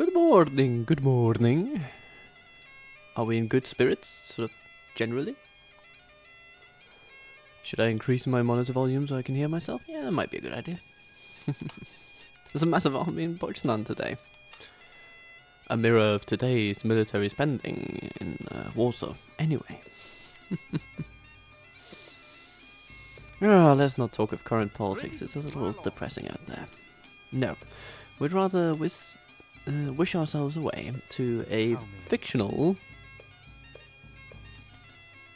Good morning, good morning. Are we in good spirits, sort of, generally? Should I increase my monitor volume so I can hear myself? Yeah, that might be a good idea. There's a massive army in Deutschland today. A mirror of today's military spending in Warsaw. Anyway. Let's not talk of current politics, it's a little depressing out there. No, we'd rather wish ourselves away to a fictional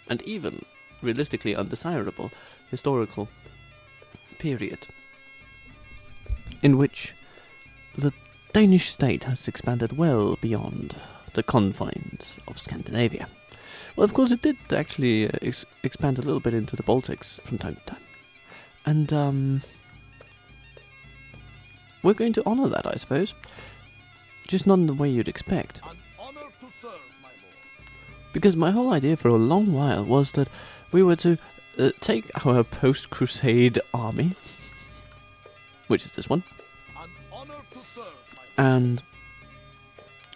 and even realistically undesirable historical period in which the Danish state has expanded well beyond the confines of Scandinavia. Well, of course, it did actually expand a little bit into the Baltics from time to time. And, we're going to honour that, I suppose. Just not in the way you'd expect. An honor to serve, my lord. Because my whole idea for a long while was that we were to take our post-Crusade army, which is this one, An honor to serve, my lord. and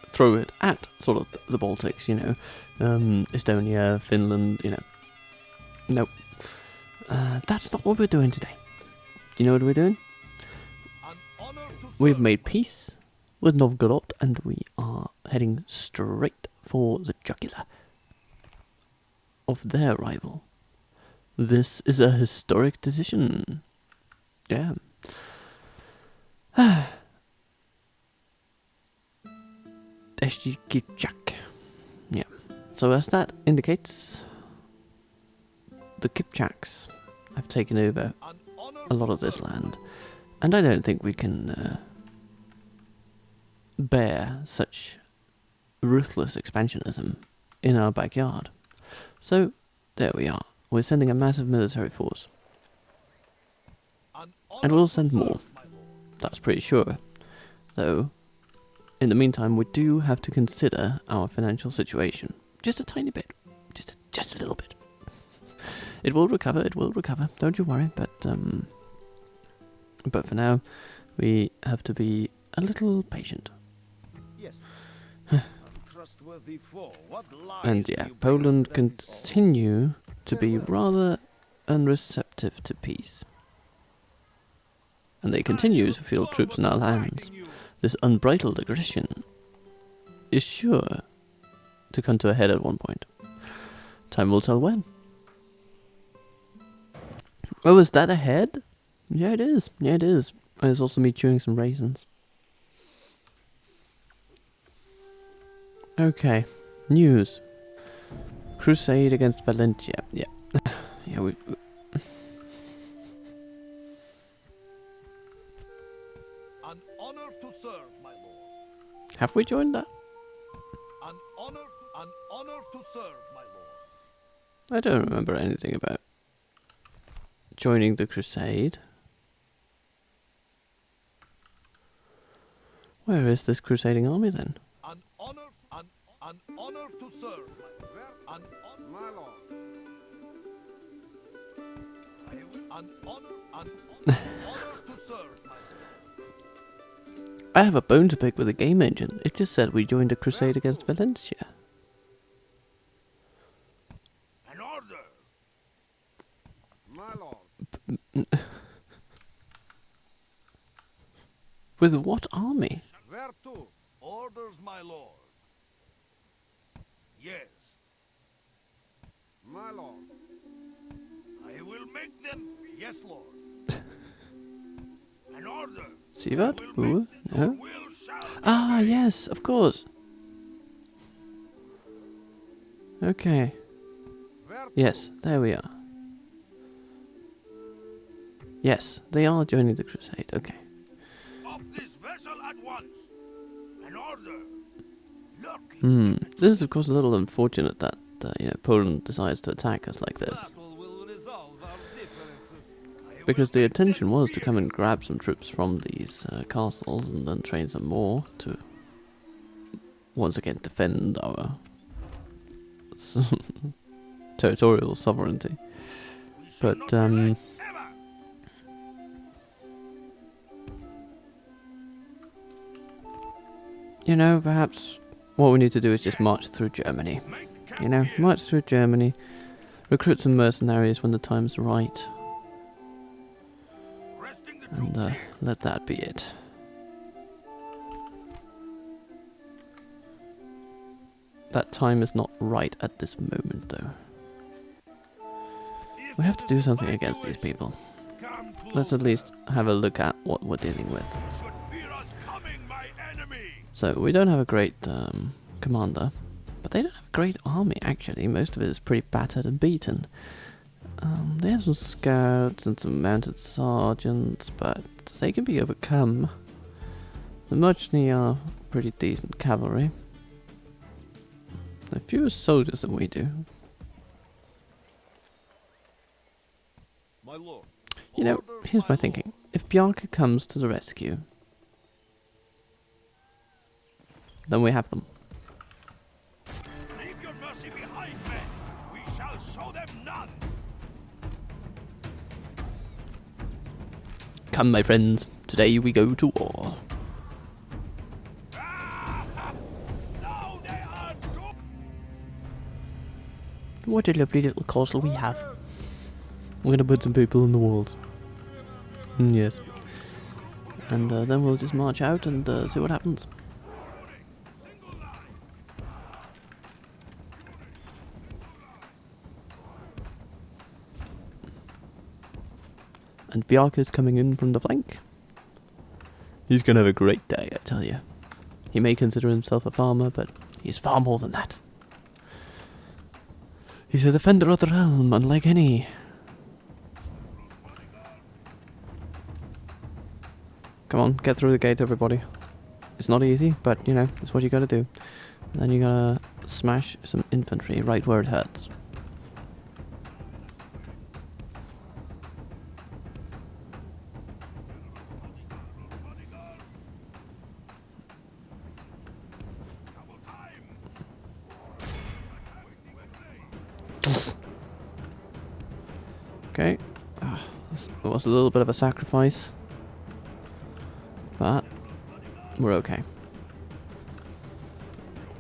throw it at sort of the Baltics, you know, Estonia, Finland, you know. Nope. That's not what we're doing today. Do you know what we're doing? An honor to serve. We've made peace with Novgorod, and we are heading straight for the jugular of their rival. This is a historic decision. Yeah. Kipchak. Yeah. So as that indicates, the Kipchaks have taken over An honor a lot to of this serve. land, and I don't think we can bear such ruthless expansionism in our backyard. So there we are. We're sending a massive military force, An and honor we'll to send serve, more. my lord. That's pretty sure. Though, in the meantime, we do have to consider our financial situation. Just a tiny bit. Just a little bit. It will recover, don't you worry, but for now, we have to be a little patient. Yes. Untrustworthy foe. What lies And do yeah, you bring us Poland to let this fall? continue to be rather unreceptive to peace. And they continue to field troops in our lands. This unbridled aggression is sure to come to a head at one point. Time will tell when. Oh, is that a head? Yeah, it is. Yeah, it is. There's also me chewing some raisins. Okay. News. Crusade against Valentia. Yeah. Yeah, we... An honor to serve, my lord. Have we joined that? An honor to serve, my lord. I don't remember anything about joining the Crusade. Where is this crusading army then? An honor to serve, my lord. An honor, my lord. An honor to serve, my lord. I have a bone to pick with the game engine. It just said we joined a crusade against Valencia. An order, my lord. With what army? Where to? Orders, my lord. Yes. My lord. I will make them. Yes, lord. An order. See that? I will Ooh, make them. Your no? will shall be Ah, obeyed. yes, of course. Okay. Where to? Yes, there we are. Yes, they are joining the crusade. Okay. Off this vessel at once. An order. Look. This is of course a little unfortunate that Poland decides to attack us like this, Battle will resolve our differences. I because will the make them intention was to fear. come and grab some troops from these castles and then train some more to once again defend our territorial sovereignty. We shall But not relent ever. you know, perhaps what we need to do is just march through Germany. Make You know, camp march through Germany, recruit some mercenaries when the time's right, here. Resting the and troops here. let that be it. That time is not right at this moment, though. If We have to it do is something my against these wish, people. come Let's at closer. least have a look at what we're dealing with. You should fear us coming, my enemy. So, we don't have a great commander, but they don't have a great army, actually. Most of it is pretty battered and beaten. They have some scouts and some mounted sergeants, but they can be overcome. The Muchni are pretty decent cavalry. They're fewer soldiers than we do. My lord. You know, Order, here's my my thinking. If Bianca comes to the rescue, then we have them. lord. Leave your mercy behind, men. We shall show them none. Come, my friends. Today we go to war. Now they are good. What a lovely little castle we have. We're gonna put some people in the walls. Yes. And then we'll just march out and see what happens. And Biarca's coming in from the flank. He's gonna have a great day, I tell you. He may consider himself a farmer, but he's far more than that. He's a defender of the realm, unlike any. Come on, get through the gate, everybody. It's not easy, but, you know, it's what you gotta do. And then you gotta smash some infantry right where it hurts. Okay. It was a little bit of a sacrifice. But we're okay.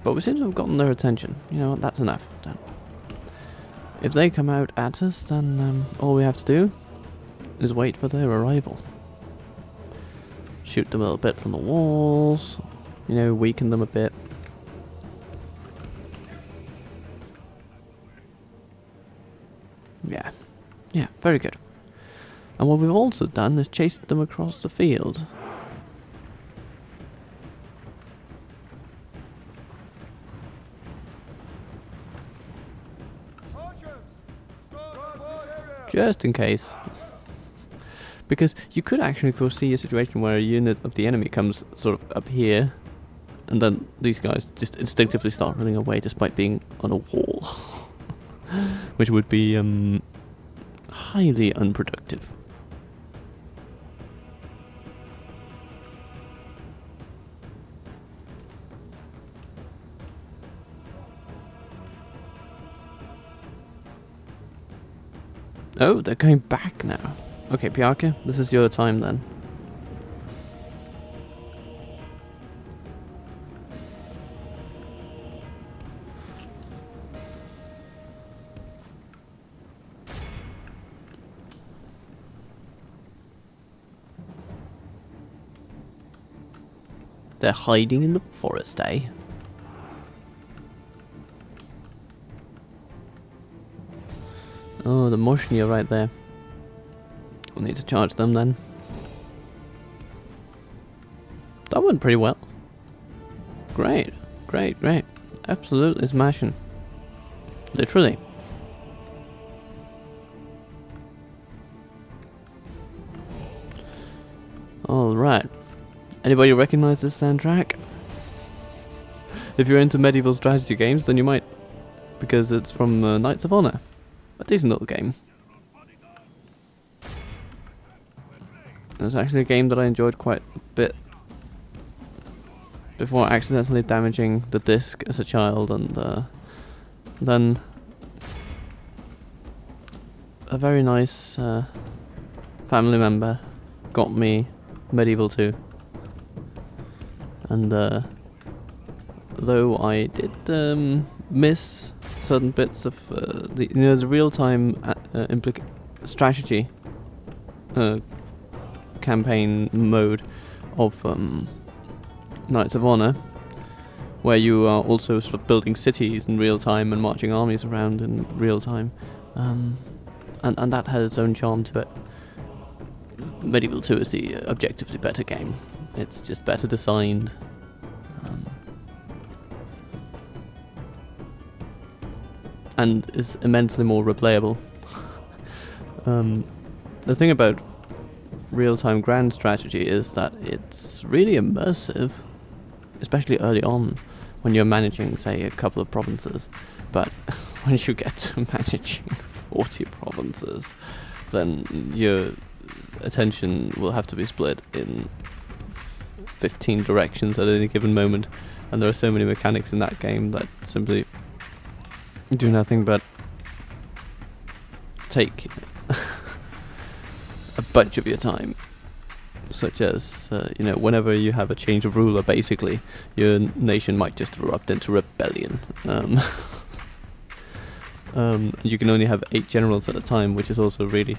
But we seem to have gotten their attention. You know what, that's enough. Then. If they come out at us, then all we have to do is wait for their arrival. Shoot them a little bit from the walls. You know, weaken them a bit. Yeah. Yeah, very good. And what we've also done is chased them across the field. Just in case. Because you could actually foresee a situation where a unit of the enemy comes sort of up here, and then these guys just instinctively start running away despite being on a wall. Which would be highly unproductive. Oh, they're going back now. Okay, Bianca, this is your time then. They're hiding in the forest, eh? Oh, the Moshni are right there. We'll need to charge them then. That went pretty well. Great, great, great. Absolutely smashing. Literally. Alright. Anybody recognize this soundtrack? If you're into medieval strategy games, then you might. Because it's from Knights of Honor. A decent little game. It's actually a game that I enjoyed quite a bit before accidentally damaging the disc as a child, and then a very nice family member got me Medieval 2, and though I did miss certain bits of the real-time strategy campaign mode of Knights of Honor, where you are also sort of building cities in real time and marching armies around in real time, and that had its own charm to it. Medieval 2 is the objectively better game. It's just better designed. And is immensely more replayable. The thing about real-time grand strategy is that it's really immersive, especially early on when you're managing, say, a couple of provinces. But when you get to managing 40 provinces, then your attention will have to be split in 15 directions at any given moment, and there are so many mechanics in that game that simply do nothing but take a bunch of your time, such as whenever you have a change of ruler, basically your nation might just erupt into rebellion. You can only have 8 generals at a time, which is also really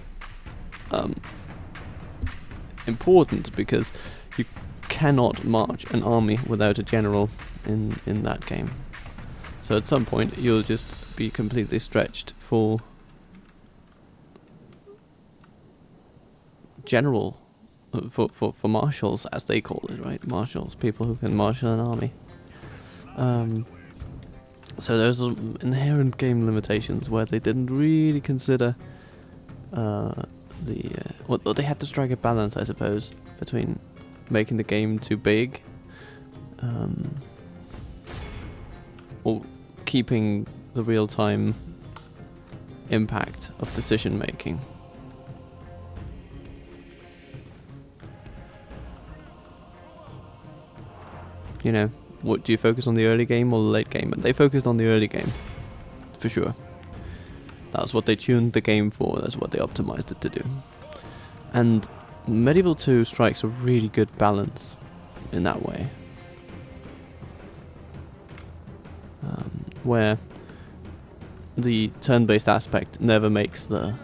important, because you cannot march an army without a general in that game. So at some point you'll just be completely stretched for general, for marshals, as they call it, right? Marshals, people who can marshal an army. So there's inherent game limitations where they didn't really consider they had to strike a balance, I suppose, between making the game too big, or keeping the real-time impact of decision making. What do you focus on, the early game or the late game? And they focused on the early game, for sure. That's what they tuned the game for, that's what they optimized it to do. And Medieval 2 strikes a really good balance in that way. Where the turn-based aspect never makes the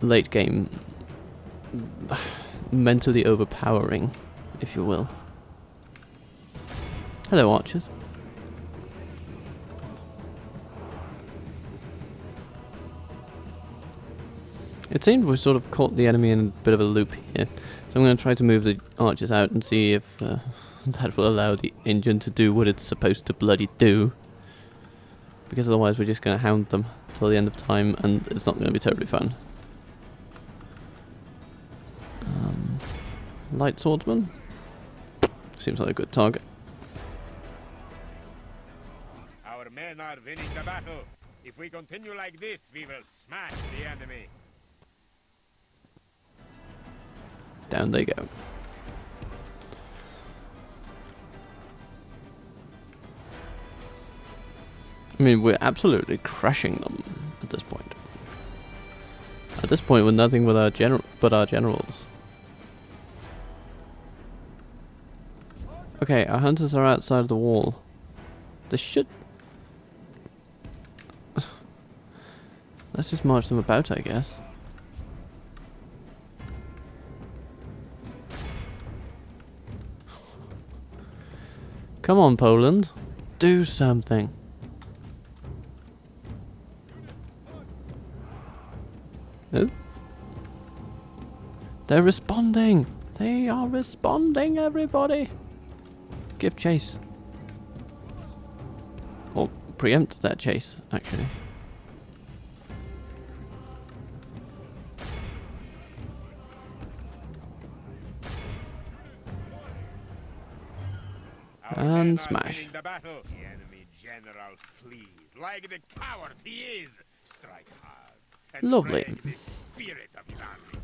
late game mentally overpowering, if you will. Hello, archers. It seemed we sort of caught the enemy in a bit of a loop here, so I'm going to try to move the archers out and see if that will allow the engine to do what it's supposed to bloody do. Because otherwise we're just going to hound them till the end of time, and it's not going to be terribly fun. Light swordsman? Seems like a good target. Our men are winning the battle. If we continue like this, we will smash the enemy. Down they go. I mean, we're absolutely crushing them at this point. At this point, with nothing but our generals. Okay, our hunters are outside of the wall. They should... Let's just march them about, I guess. Come on, Poland. Do something. Oh. They're responding. They are responding, everybody. Give chase. Or preempt that chase, actually. And smash. The battle. The enemy general flees like the coward he is. Strike hard. And Lovely. break the spirit of his army.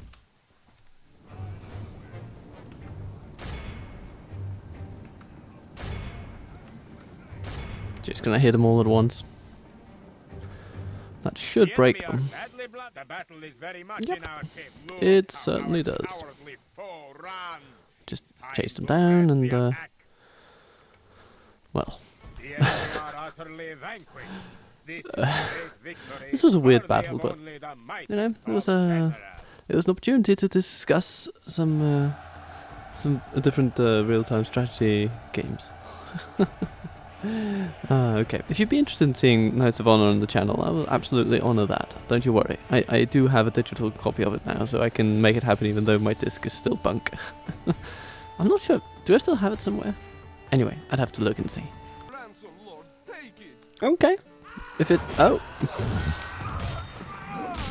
Just gonna hit them all at once. That should break them. The battle is very much Yep. in our favor. It certainly does. Cowardly foe runs. just chase them down and, well. The enemy are utterly vanquished. This is a great victory, This was a weird worthy battle, of but, only the you know, mightiest of it was an opportunity to discuss some different real-time strategy games. Okay, if you'd be interested in seeing Knights of Honor on the channel, I will absolutely honor that. Don't you worry. I do have a digital copy of it now, so I can make it happen even though my disc is still bunk. I'm not sure. Do I still have it somewhere? Anyway, I'd have to look and see. Ransom, Lord, take it. Okay. If it... Oh.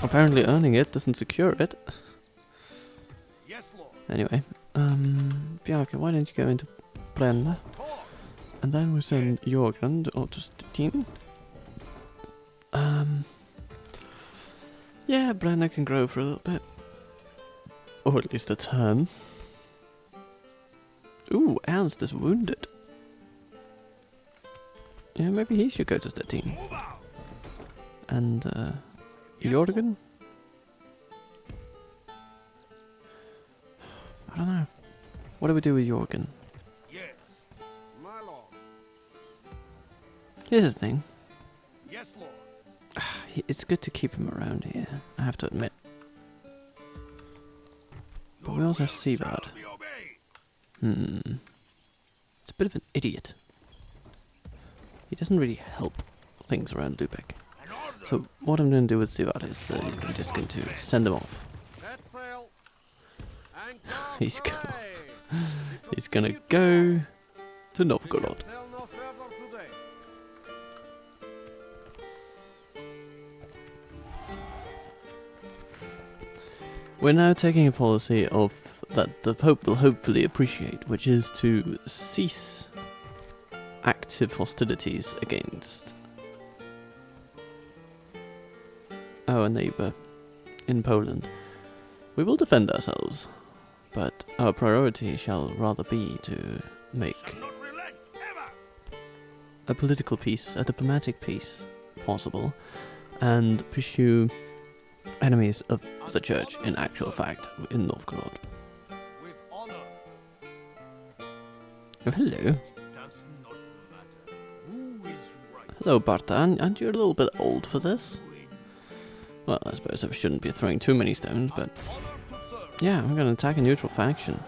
Apparently earning it doesn't secure it. Yes, Lord. Anyway, Bjarke, why don't you go into Brenda? And then we send Jorgen to Stettin. Yeah, Brenda can grow for a little bit. Or at least a turn. Ooh, Ernst is wounded. Yeah, maybe he should go to Stettin. And, Jorgen? I don't know. What do we do with Jorgen? Yes, my lord. Here's the thing. Yes, Lord. It's good to keep him around here, I have to admit. But we also have Sigvard. It's a bit of an idiot. He doesn't really help things around Lübeck. So what I'm going to do with Sigvard is I'm just going to send him off. He's gonna go to Novgorod. We're now taking a policy of that the Pope will hopefully appreciate, which is to cease active hostilities against our neighbour in Poland. We will defend ourselves, but our priority shall rather be to make a political peace, a diplomatic peace possible, and pursue enemies of the church in actual fact in Novgorod. Oh, hello. Hello, Barta. Aren't you a little bit old for this? Well, I suppose I shouldn't be throwing too many stones, but yeah, I'm gonna attack a neutral faction.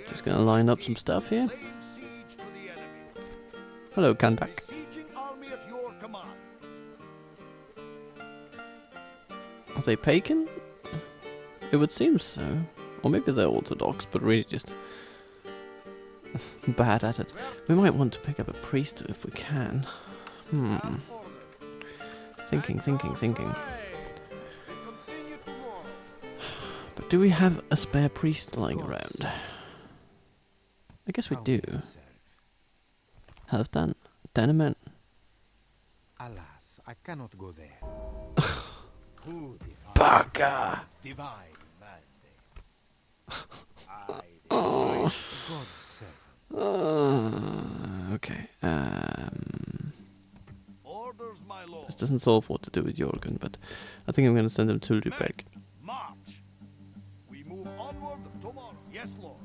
Just gonna line up some stuff here. Hello, Kandak. Are they pagan? It would seem so. Or maybe they're Orthodox, but really just bad at it. We might want to pick up a priest if we can. Thinking. But do we have a spare priest lying around? I guess we do. Halfdan, Danemen. Alas, I cannot go there. Baka! Divine mandate. God's servant. Okay. Orders, my lord. This doesn't solve what to do with Jorgen, but I think I'm going to send him to Lübeck. March. We move onward tomorrow. Yes, Lord.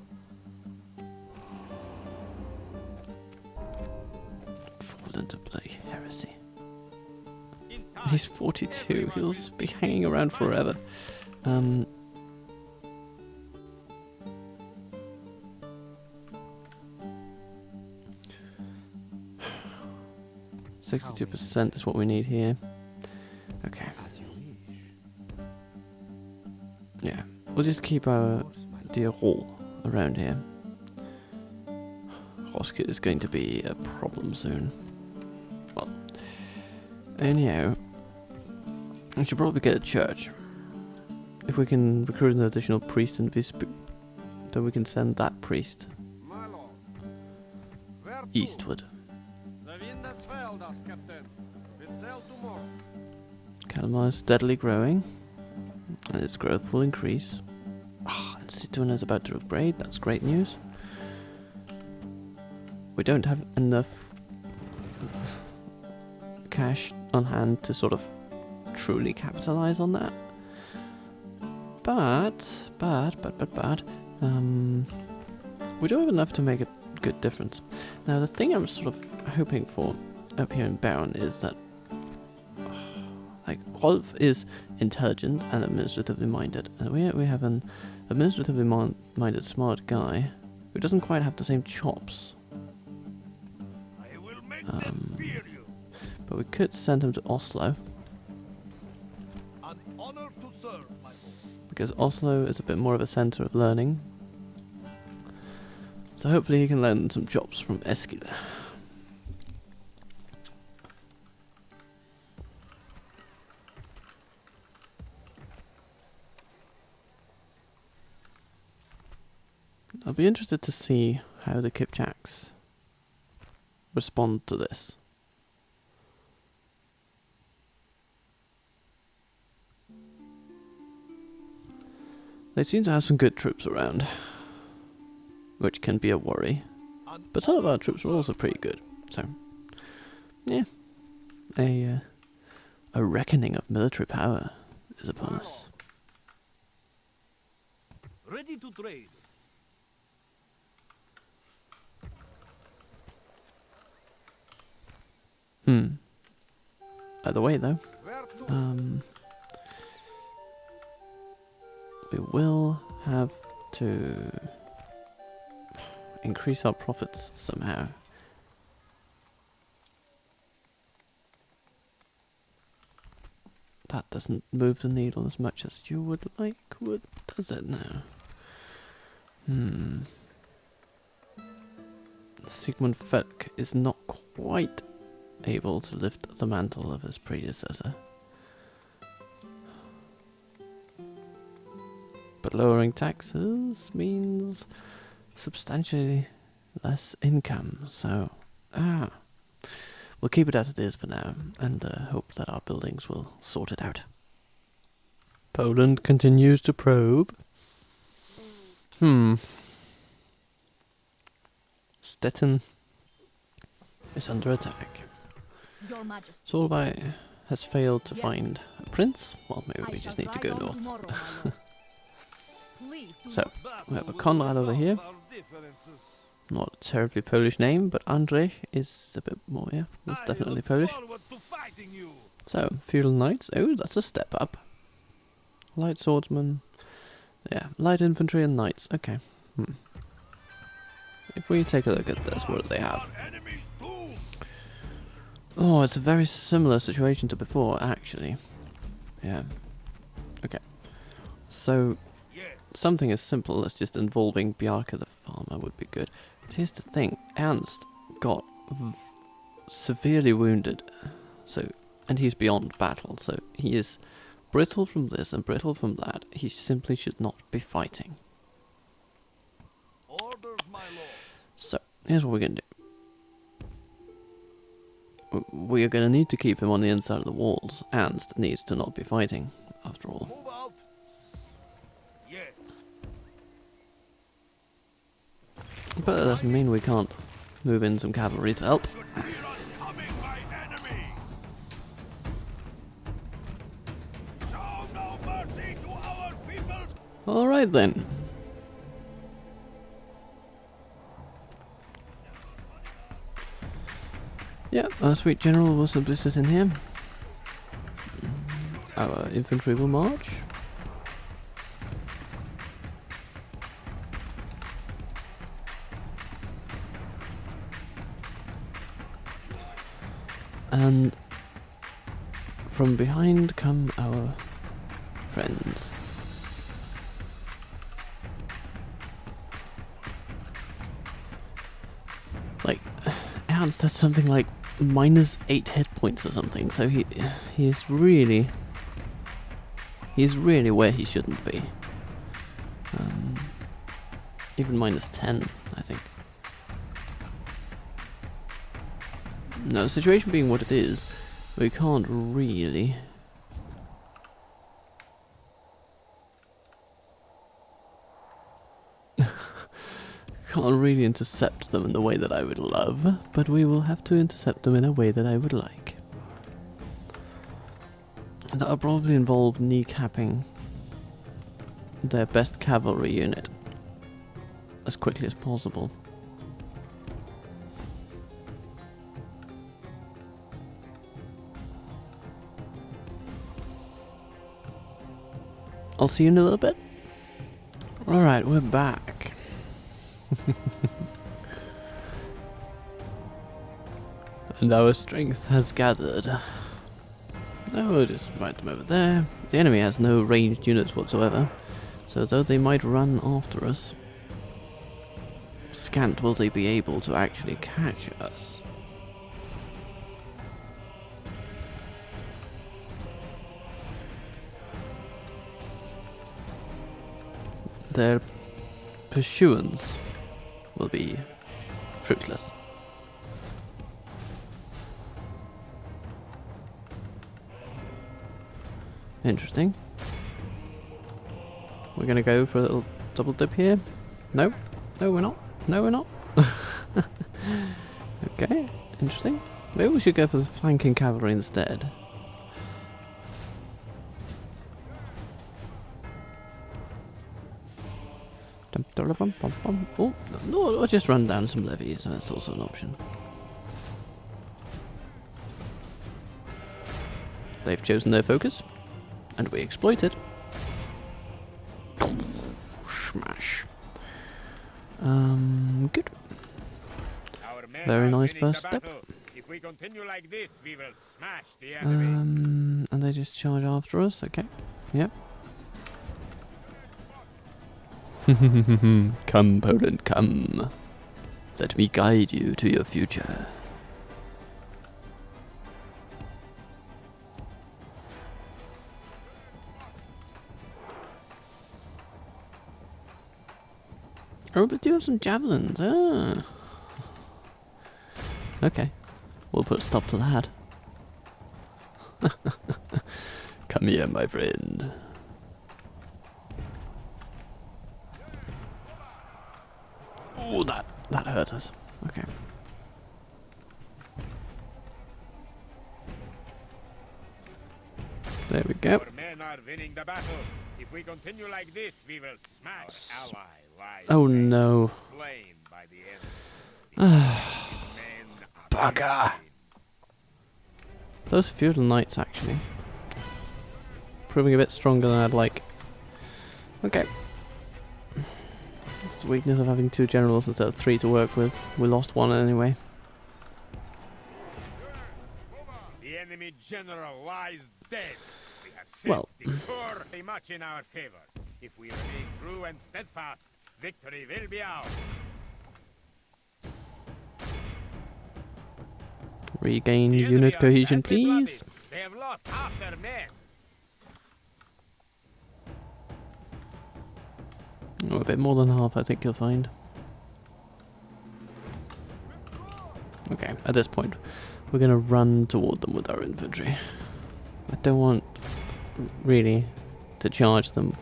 Fall into bloody heresy. He's 42. He'll be hanging around forever. 62% is what we need here. Okay. Yeah. We'll just keep our dear hall around here. Roskilde is going to be a problem soon. Well, anyhow, we should probably get a church. If we can recruit an additional priest in Visby, then we can send that priest eastward. Kalmar is steadily growing, and its growth will increase. And Situn is about to upgrade, that's great news. We don't have enough cash on hand to sort of truly capitalize on that. But, we don't have enough to make a good difference. Now, the thing I'm sort of hoping for up here in Baron is that, like, Rolf is intelligent and administratively minded, and we have an administratively minded smart guy who doesn't quite have the same chops. I will make them fear you. But we could send him to Oslo, An honor to serve, my boy. because Oslo is a bit more of a center of learning. So hopefully he can learn some chops from Eskil. I'll be interested to see how the Kipchaks respond to this. They seem to have some good troops around, which can be a worry. But some of our troops are also pretty good, so yeah, a reckoning of military power is upon us. Ready to trade. By the way, though, we will have to increase our profits somehow. That doesn't move the needle as much as you would like, does it now? Sigmund Felk is not quite able to lift the mantle of his predecessor. But lowering taxes means substantially less income, so we'll keep it as it is for now, and hope that our buildings will sort it out. Poland continues to probe. Stettin is under attack. Your Majesty. Solvay has failed to find a prince. Well, maybe we just need to go north. So, we have a Konrad over here. Not a terribly Polish name, but Andrzej is a bit more, yeah. That's definitely Polish. So, feudal knights. Oh, that's a step up. Light swordsman. Yeah, light infantry and knights. Okay. If we take a look at this, what do they have? Oh, it's a very similar situation to before, actually. Yeah. Okay. So, something as simple as just involving Bjarke the farmer would be good. But here's the thing, Ernst got severely wounded, and he's beyond battle, so he is brittle from this and brittle from that. He simply should not be fighting. Orders, my lord. So, here's what we're going to do. We are going to need to keep him on the inside of the walls. Ernst needs to not be fighting, after all. Move out. Yes. But that doesn't mean we can't move in some cavalry to help. Should hear us coming, my enemy. Show no mercy to our people. Alright then. Yeah, our sweet general will simply sit in here. Our infantry will march. And from behind come our friends. Like, Ernst has something like -8 hit points or something, so he's really where he shouldn't be. Even -10, I think. No, the situation being what it is, we can't really intercept them in the way that I would love, but we will have to intercept them in a way that I would like. That'll probably involve kneecapping their best cavalry unit as quickly as possible. I'll see you in a little bit. Alright, we're back. And our strength has gathered. Now we'll just write them over there. The enemy has no ranged units whatsoever, so though they might run after us, scant will they be able to actually catch us. Their pursuance will be fruitless. Interesting. We're gonna go for a little double dip here. No, no we're not. No we're not. Okay, interesting. Maybe we should go for the flanking cavalry instead. Oh, no, I'll just run down some levies, that's also an option. They've chosen their focus, and we exploit it. Smash. Good. Very nice first step. If we continue like this, we will smash the enemy. And they just charge after us, okay. Yep. Come, Poland, come. Let me guide you to your future. Oh, they do have some javelins. Ah. Okay. We'll put a stop to that. Come here, my friend. Oh, that hurt us. Okay. There we go. Our men are winning the battle. If we continue like this, we will smash ally lies. Oh no. Slain by the enemy. Men are Bugger. slain. Those feudal knights actually proving a bit stronger than I'd like. Okay. It's the weakness of having 2 generals instead of 3 to work with. We lost 1 anyway. The enemy general lies dead. We have set Well. the score very much in our favor. If we remain true and steadfast, victory will be ours. Regain The enemy unit are cohesion, badly bloody. please. They have lost half their men. Oh, a bit more than half, I think you'll find. Okay, at this point, we're gonna run toward them with our infantry. I don't want, really, to charge them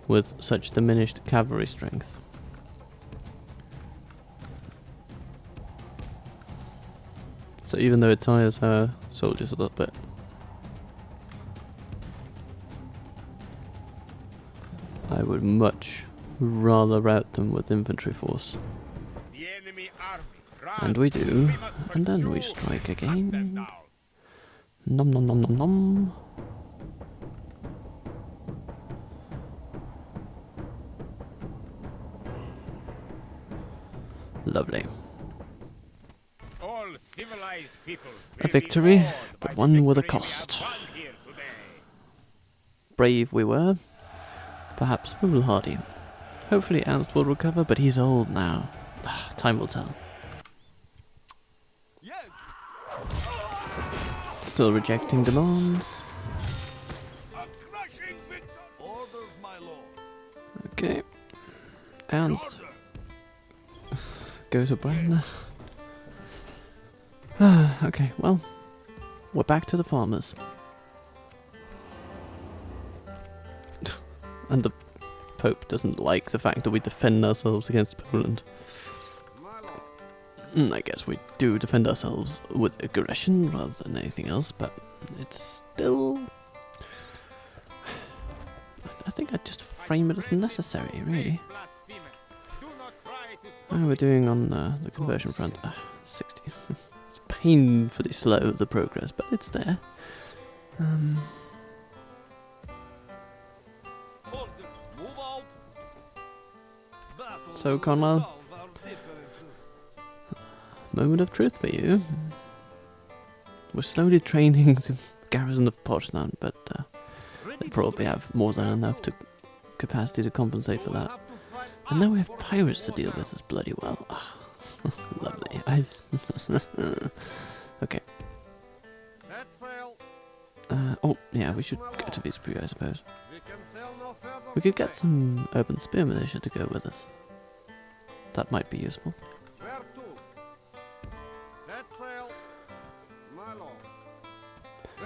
with such diminished cavalry strength. So even though it tires our soldiers a little bit. I would much rather rout them with infantry force. The enemy army. Run. And we do. We must And then we pursue strike and cut them again. down. Nom nom nom nom nom. Lovely. All civilized peoples A will be victory, awed but by the one with a victory we have cost. won here today. Brave we were. Perhaps foolhardy. Hopefully Ernst will recover, but he's old now. Time will tell. Still rejecting demands. Orders, my lord. Okay. Ernst. Go to Brandner. Okay, well. We're back to the farmers. And the Pope doesn't like the fact that we defend ourselves against Poland. I guess we do defend ourselves with aggression rather than anything else, but it's still... I think I'd just frame it as necessary, really. Blasphemer. Do not try to How are we doing on the conversion front? 60. It's painfully slow, the progress, but it's there. So, Conwell, moment of truth for you. We're slowly training the garrison of Poznan, but they probably have more than enough capacity to compensate for that. And now we have pirates to deal with as bloody well. Oh, lovely. Okay. Oh, yeah, we should go to Visby, I suppose. We could get some urban spear militia to go with us. That might be useful.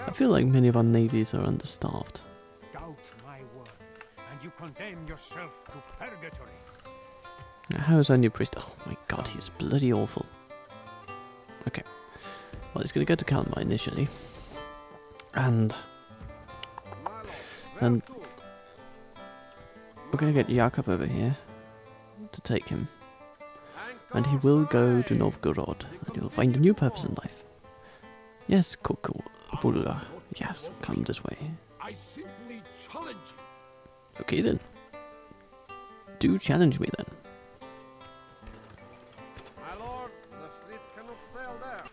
I feel like many of our navies are understaffed. Doubt my word, and you condemn yourself to purgatory. How is our new priest? Oh my god, he's bloody awful. Okay. Well, he's going to go to Kalmar initially. And then we're going to get Jakob over here to take him. And he will go to Novgorod, and he will find a new purpose in life. Yes, Kuku, Bulga. Yes, come this way. I simply challenge you. Okay then. Do challenge me then. My lord, the fleet cannot sail there.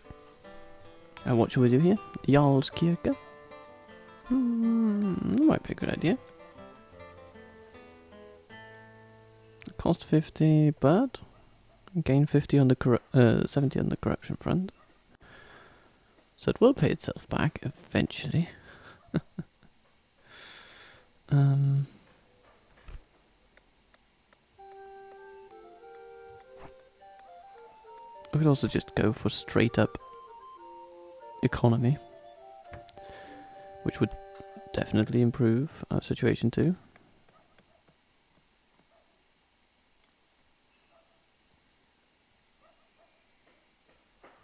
And what shall we do here? Jarlskirke? That might be a good idea. Cost 50, but gain 50 on the 70 on the corruption front. So it will pay itself back eventually. We could also just go for straight up economy, which would definitely improve our situation too.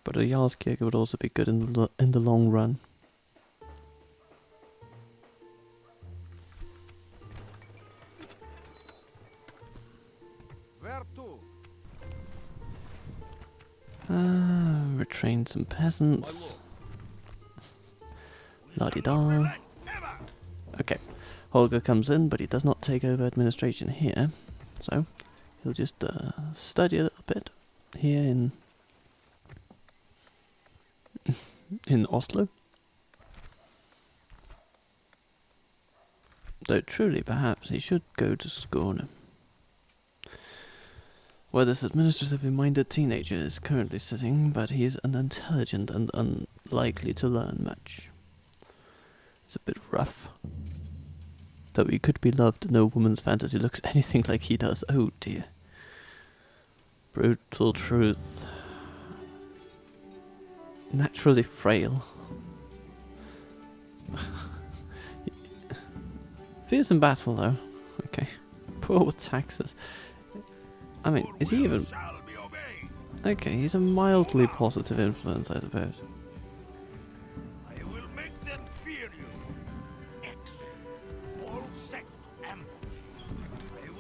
But a Jarlskirke would also be good in the long run. Where to? Retrain some peasants. La-di-da. Okay, Holger comes in, but he does not take over administration here. So, he'll just study a little bit here in Oslo. Though truly, perhaps he should go to Skåne, where this administratively minded teenager is currently sitting, but he's unintelligent and unlikely to learn much. It's a bit rough. Though he could be loved, no woman's fantasy looks anything like he does. Oh dear. Brutal truth. Naturally frail. Fierce in battle though. Okay. Poor with taxes. I mean, is he even... Okay, he's a mildly positive influence, I suppose. I will make them fear you. Exit. All sect ambush.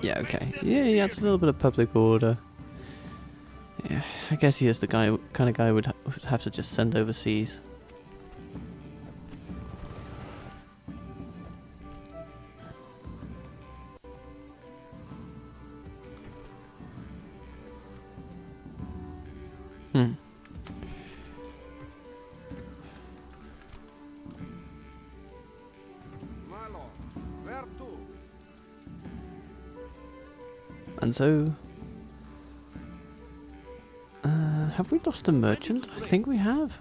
Yeah, okay. Yeah, he adds a little bit of public order. Yeah, I guess he is the kind of guy would have to just send overseas. My lord, where to? And so... have we lost a merchant? I think we have.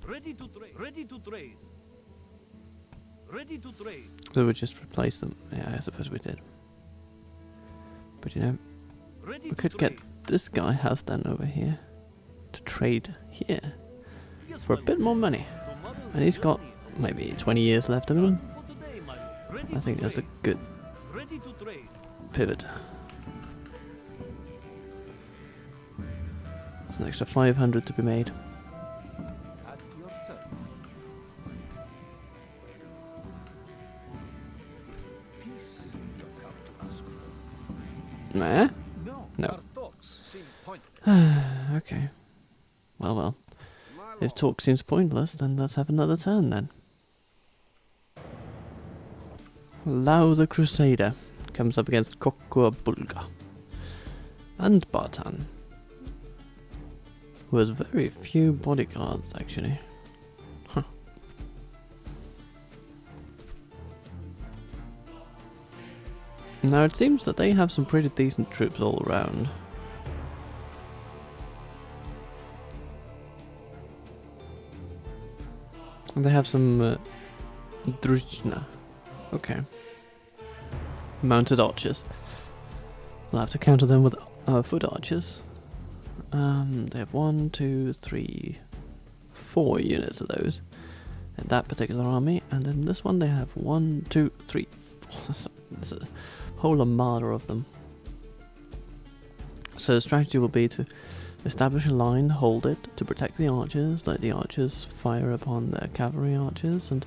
Ready to trade. Ready to trade. Ready to trade. So we just replace them. Yeah, I suppose we did. But you know, Ready we could get this guy Halfdan over here to trade here for a bit more money. And he's got maybe 20 years left of him. I think that's a good Ready to trade. pivot. There's an extra 500 to be made. At your Eh? No. No. Our talks seem pointless. Okay. Well. If talk seems pointless, then let's have another turn then. Lao the Crusader comes up against Kokor Bulga. And Bartan, who has very few bodyguards actually. Huh. Now it seems that they have some pretty decent troops all around. And they have some Druzhna. Okay. Mounted archers. We'll have to counter them with foot archers. They have 1, 2, 3, 4 units of those in that particular army, and in this one they have 1, 2, 3, 4. There's a whole armada of them. So the strategy will be to establish a line, hold it, to protect the archers, let the archers fire upon their cavalry archers, and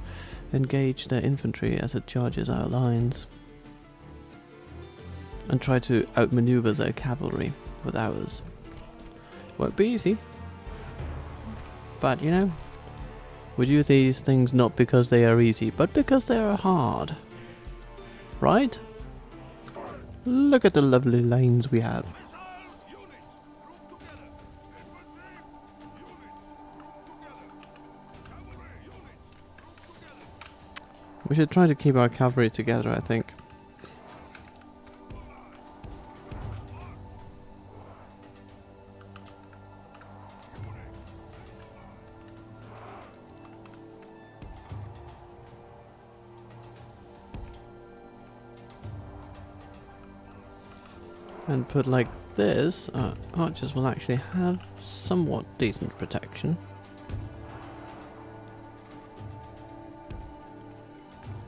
engage their infantry as it charges our lines. And try to outmaneuver their cavalry with ours. Won't be easy. But, you know, we do these things not because they are easy, but because they are hard. Right? Look at the lovely lanes we have. We should try to keep our cavalry together, I think. And put like this, archers will actually have somewhat decent protection.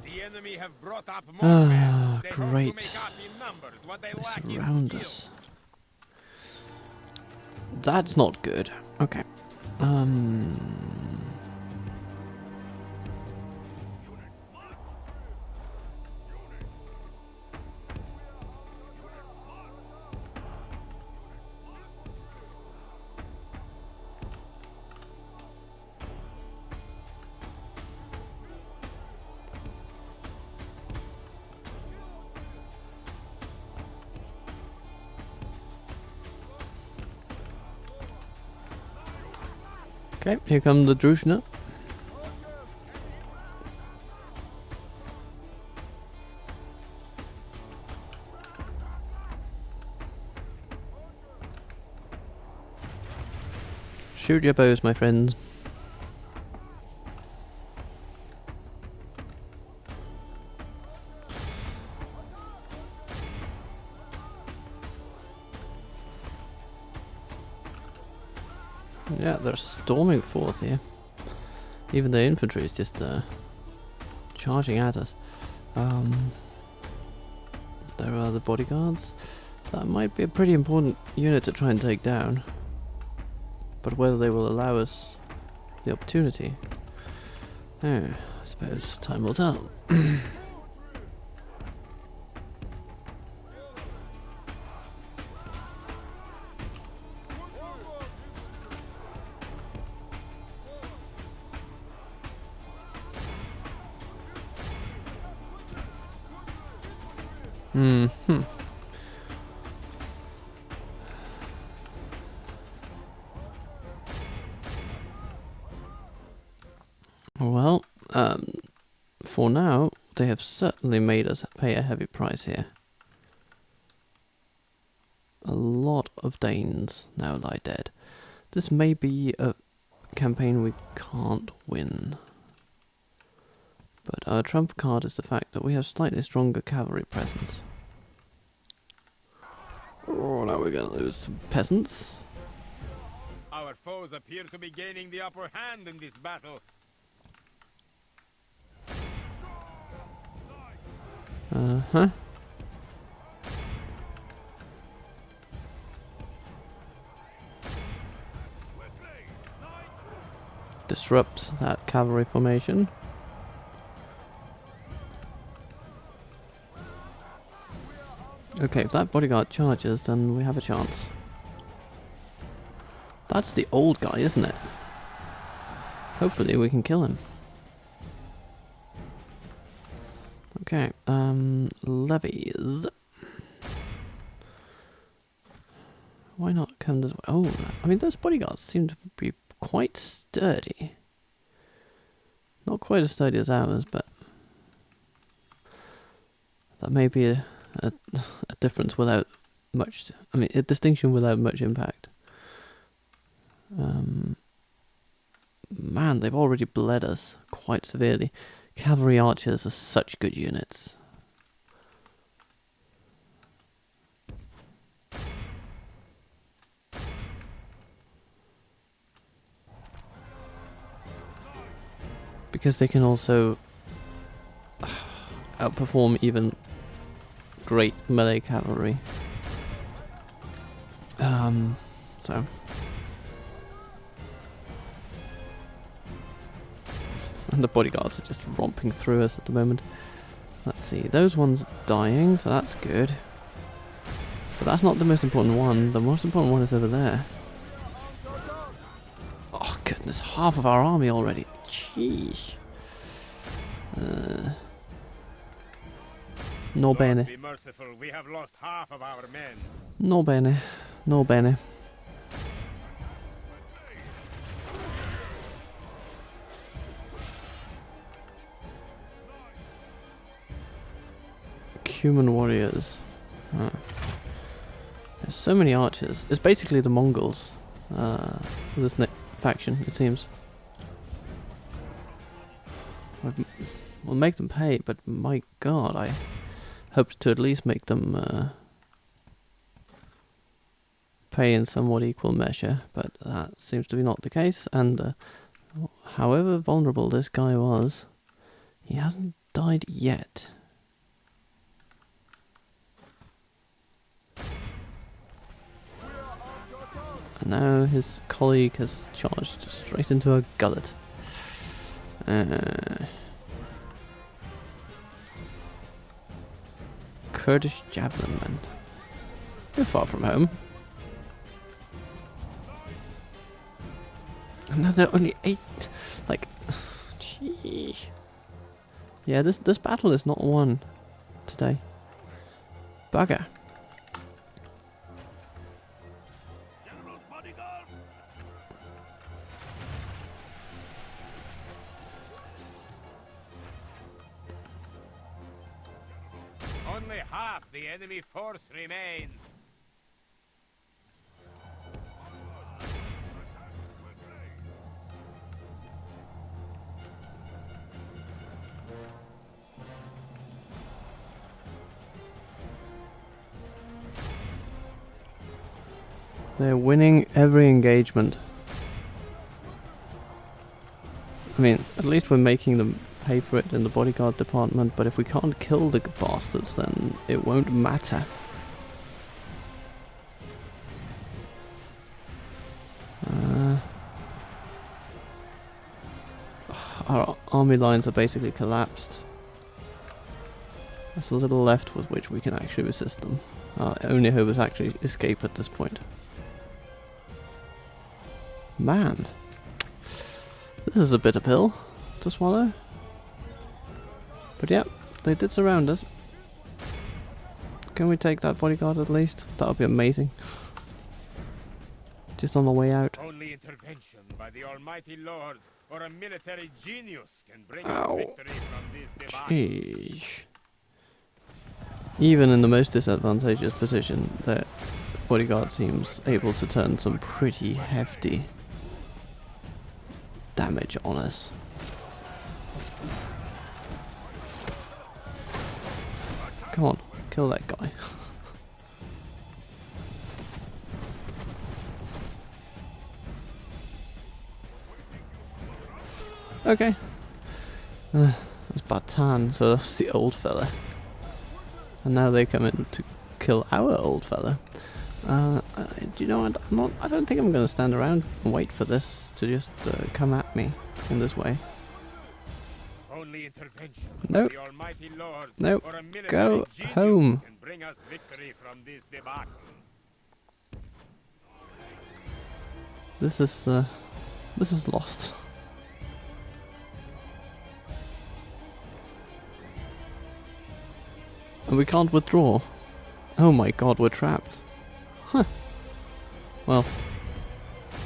The enemy have brought up more men. They hope to Great. make up in numbers what they They lack in surround skill. us. That's not good. Okay. Okay, here come the Druzhna. Shoot your bows, my friends. Yeah, they're storming forth here. Even the infantry is just charging at us. There are the bodyguards. That might be a pretty important unit to try and take down. But whether they will allow us the opportunity, I suppose time will tell. Well, for now, they have certainly made us pay a heavy price here. A lot of Danes now lie dead. This may be a campaign we can't win. But our trump card is the fact that we have slightly stronger cavalry presence. Oh, now we're gonna lose some peasants. Our foes appear to be gaining the upper hand in this battle. Uh-huh. Disrupt that cavalry formation. Okay, if that bodyguard charges, then we have a chance. That's the old guy, isn't it? Hopefully we can kill him. Okay, levies. Why not come this way? Oh, I mean, those bodyguards seem to be quite sturdy. Not quite as sturdy as ours, but that may be a difference without much, I mean, a distinction without much impact. Man, they've already bled us quite severely. Cavalry archers are such good units. Because they can also outperform even great melee cavalry. So. And the bodyguards are just romping through us at the moment. Let's see, those ones dying, so that's good. But that's not the most important one. The most important one is over there. Oh goodness, half of our army already. Jeez. No bene. Be merciful, we have lost half of our men. No bene. No bene. Human warriors. Oh. There's so many archers. It's basically the Mongols. This faction, it seems. We'll make them pay, but my god, I hoped to at least make them pay in somewhat equal measure, but that seems to be not the case, and however vulnerable this guy was, he hasn't died yet. And now his colleague has charged straight into a gullet. Kurdish javelin men. You're far from home. And now there are only 8. Like, gee. Yeah, this battle is not won today. Bugger. Only half the enemy force remains. They're winning every engagement. I mean, at least we're making them pay for it in the bodyguard department, but if we can't kill the bastards, then it won't matter. Our army lines are basically collapsed. There's a little left with which we can actually resist them. Our only hope is actually escape at this point. Man, this is a bitter pill to swallow. But yeah, they did surround us. Can we take that bodyguard at least? That would be amazing. Just on the way out. Only intervention by the Almighty Lord or a military genius can bring Ow. victory from this debacle. Jeez. Even in the most disadvantageous position, the bodyguard seems able to turn some pretty hefty damage on us. Come on, kill that guy. Okay. That's Batan, so that's the old fella. And now they come in to kill our old fella. Do you know what? I don't think I'm going to stand around and wait for this to just come at me in this way. Only intervention Nope. of the Almighty Lord Nope. or a military Go genius home. can bring us victory from this debacle. This is lost. And we can't withdraw. Oh my god, we're trapped. Huh. Well,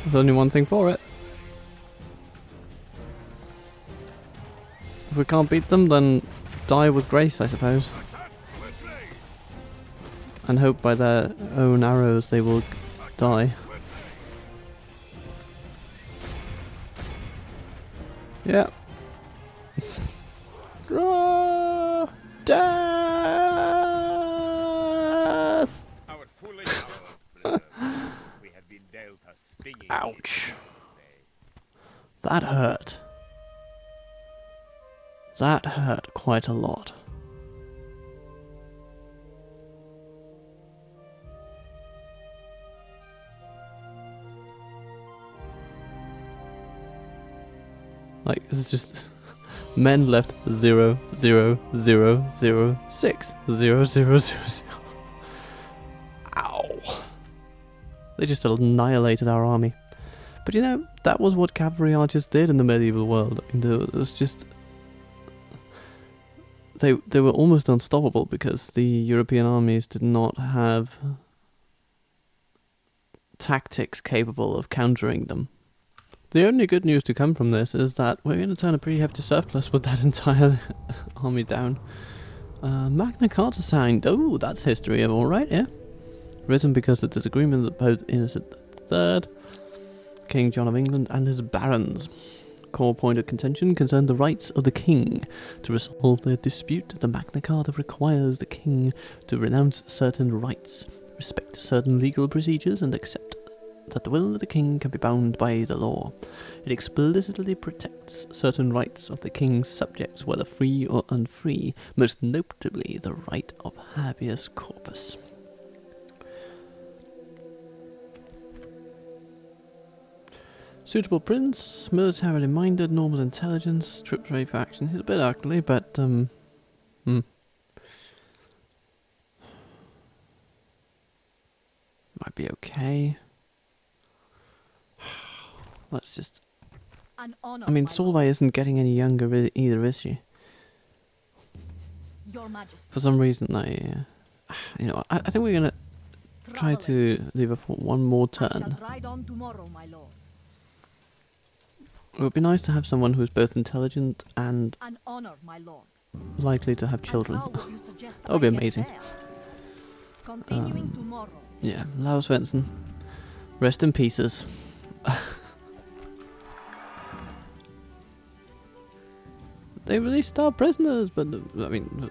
there's only one thing for it. If we can't beat them, then die with grace, I suppose. And hope by their own arrows they will die. Yeah. Death! Our foolish hour. We have been dealt a stinging. Ouch. That hurt. That hurt quite a lot. Like, it's just men left 0, 0, 0, 0, 6, 0, 0, 0, 0. Ow. They just annihilated our army. But you know, that was what cavalry archers did in the medieval world. I mean, it was just... They were almost unstoppable because the European armies did not have tactics capable of countering them. The only good news to come from this is that we're going to turn a pretty hefty surplus with that entire army down. Magna Carta signed. Oh, that's history, alright, yeah. Written because of disagreement of both Innocent III, King John of England, and his barons. Core point of contention concerned the rights of the king. To resolve their dispute, the Magna Carta requires the king to renounce certain rights, respect certain legal procedures, and accept that the will of the king can be bound by the law. It explicitly protects certain rights of the king's subjects, whether free or unfree, most notably the right of habeas corpus. Suitable prince, militarily minded, normal intelligence, troops ready for action. He's a bit ugly, but might be okay. Let's just... An honor, I mean, my Solveig isn't getting any younger either, is she? Lord. Your Majesty. For some reason, I think we're gonna try to leave her for one more I shall turn. ride on tomorrow, my lord. It would be nice to have someone who's both intelligent and An honor, my lord. likely to have children. And how would you suggest That would I be get amazing. there? Continuing tomorrow. Yeah, Lars Svensson. Rest in pieces. They released our prisoners, but I mean,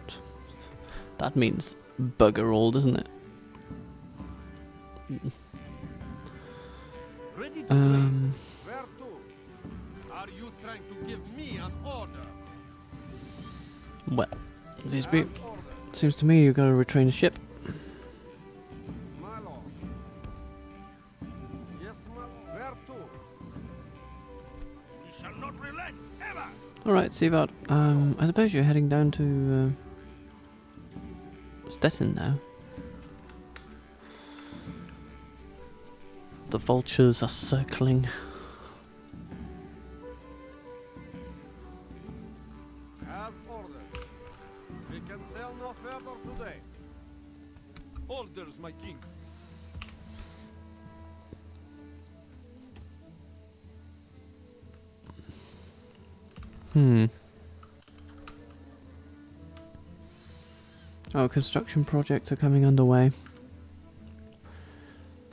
that means bugger all, doesn't it? Ready to trade. Where to? Are you trying to give me an order? Well, these be. Seems to me you gotta retrain a ship. My lord. Yes, my lord. Where to? We shall not relent, ever! Alright, Sivard. I suppose you're heading down to Stettin now. The vultures are circling. As ordered. We can sail no further today. Orders, my king. Oh, construction projects are coming underway.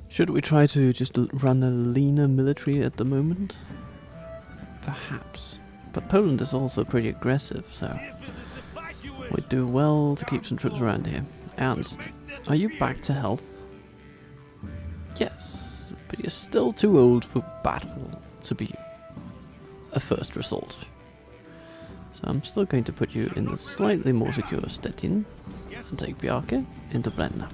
Should we try to just run a leaner military at the moment? Perhaps. But Poland is also pretty aggressive, so we'd do well to keep some troops around here. Ernst, are you back to health? Yes, but you're still too old for battle to be a first resort. So I'm still going to put you in the slightly more secure Stettin and take Bjarke into Brenna.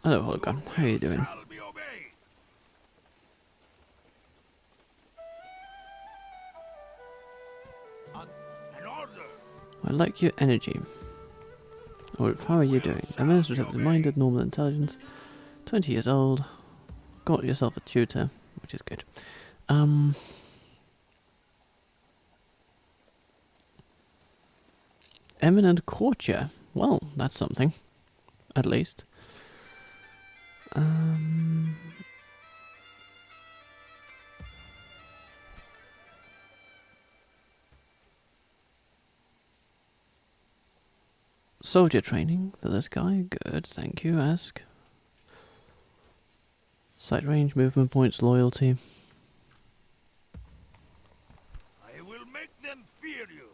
Hello, Holger. How are you doing? Shall be obeyed. An order. I like your energy. Wolf, how are you doing? Administratively minded, normal intelligence, 20 years old, got yourself a tutor, which is good. Eminent courtier. Well, that's something. At least. Soldier training for this guy. Good, thank you, ask. Sight range, movement points, loyalty. I will make them fear you.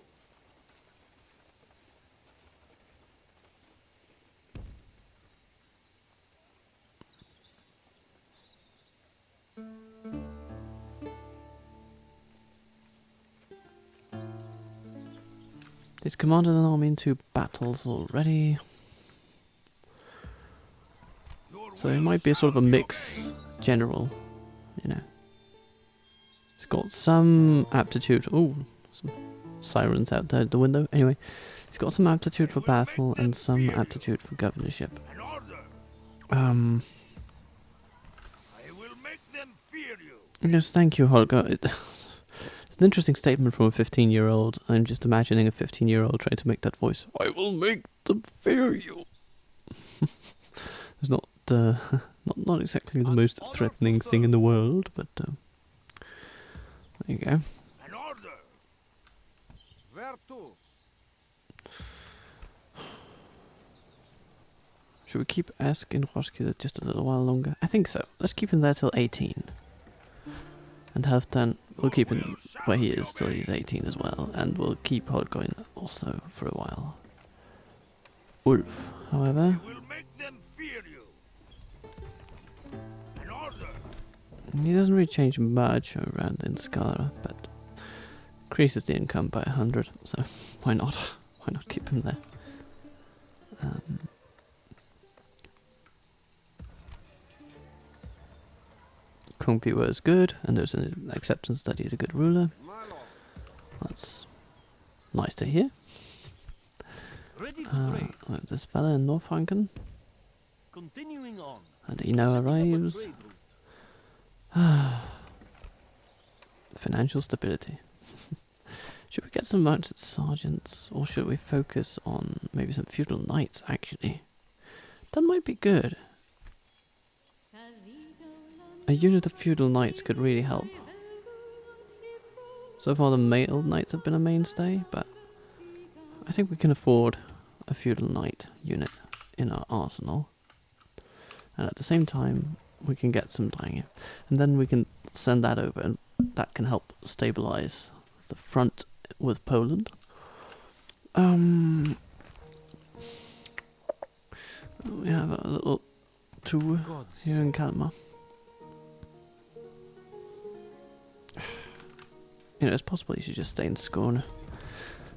He's commanded an army in 2 battles already. So he might be a sort of a mix general, you know. He's got some aptitude. Oh, some sirens out there at the window. Anyway, he's got some aptitude for battle and some aptitude for governorship. An order. I will make them fear you. Yes, thank you, Holger. It's an interesting statement from a 15-year-old. I'm just imagining a 15-year-old trying to make that voice. I will make them fear you. It's not not exactly the most threatening thing in the world, but there you go. An order. Where to? Should we keep asking Roskilde just a little while longer? I think so. Let's keep him there till 18. And Halfdan, we'll keep him where he is till he's 18 as well. And we'll keep Holger also for a while. Ulf, however, Will make them fear you. An order. he doesn't really change much around in Skara, but increases the income by 100, so why not? Why not keep him there? Kungpiwa is good, and there's an acceptance that he's a good ruler. My lord. That's nice to hear. Ready to trade. This fella in Northanken, Continuing on. and he now Setting up a arrives. trade route. Financial stability. Should we get some mounted sergeants, or should we focus on maybe some feudal knights, actually? That might be good. A unit of feudal knights could really help. So far the male knights have been a mainstay, but I think we can afford a feudal knight unit in our arsenal. And at the same time, we can get some dying. And then we can send that over, and that can help stabilize the front with Poland. We have a little tour here in Kalmar. You know, it's possible you should just stay in Skåne.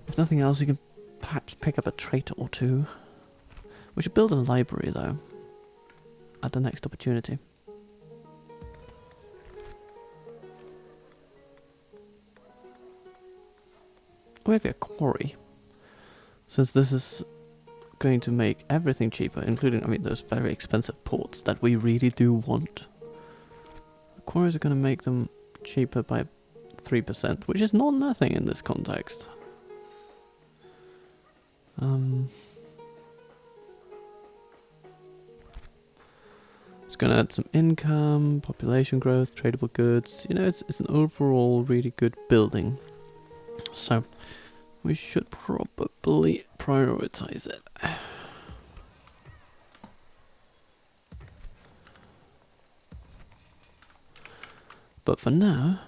If nothing else, you can perhaps pick up a trait or two. We should build a library, though, at the next opportunity. Or maybe a quarry. Since this is going to make everything cheaper, including, I mean, those very expensive ports that we really do want. The quarries are going to make them cheaper by 3%, which is not nothing in this context. It's going to add some income, population growth, tradable goods. You know, it's an overall really good building. So, we should probably prioritize it. But for now,